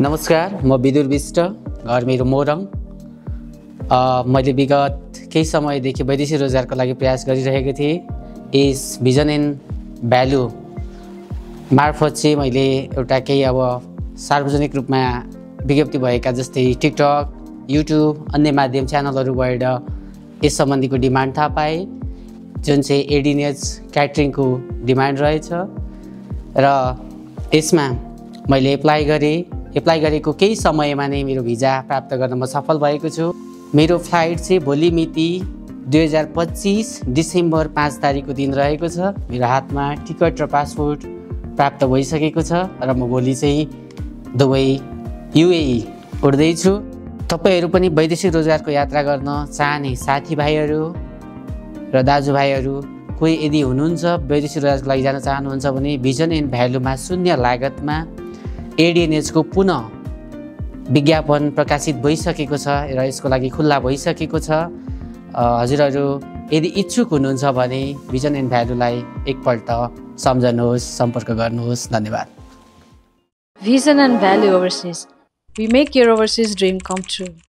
नमस्कार, म विदुर विष्ट, घर मेरो मोरङ। मैले विगत केही समयदेखि वैदेशिक रोजगारको लागि प्रयास गरिरहेको थिएँ। यस भिजन एन्ड भ्यालु मार्फत चाहिँ मैले एउटा केही सार्वजनिक रूपमा विज्ञप्ति भएका जस्तै टिकटक, युट्युब, अन्य माध्यम च्यानलहरूबाट यस सम्बन्धीको डिमान्ड थाहा पाएँ, जुन चाहिँ एडिनेज क्याटरिङको डिमान्ड रहेछ र यसमा मैले एप्लाई गरेको केही समयमा नै मेरो भिजा प्राप्त गर्न म सफल भएको छु। मेरो फ्लाइट चाहिँ भोलि मिति 2025 डिसेम्बर 5 तारिकको दिन रहेको छ। मेरो हातमा टिकट र पासपोर्ट प्राप्त भइसकेको छ र म भोलि चाहिँ दुबई युएई उड्दैछु। तपाईहरू पनि वैदेशिक रोजगारको यात्रा गर्न चाहने साथीभाइहरू र दाजुभाइहरू कोही यदि हुनुहुन्छ, वैदेशिक रोजगारको लागि जान चाहनुहुन्छ भने भिजन एन्ड भ्यालुमा शून्य लागतमा एडिएनएचको पुनः विज्ञापन प्रकाशित भइसकेको छ र यसको लागि खुल्ला भइसकेको छ। हजुरहरू यदि इच्छुक हुनुहुन्छ भने भिजन एन्ड भ्यालुलाई एकपल्ट सम्झनुहोस्, सम्पर्क गर्नुहोस्। धन्यवाद। Vision and Value Overseas. We make your overseas dream come true.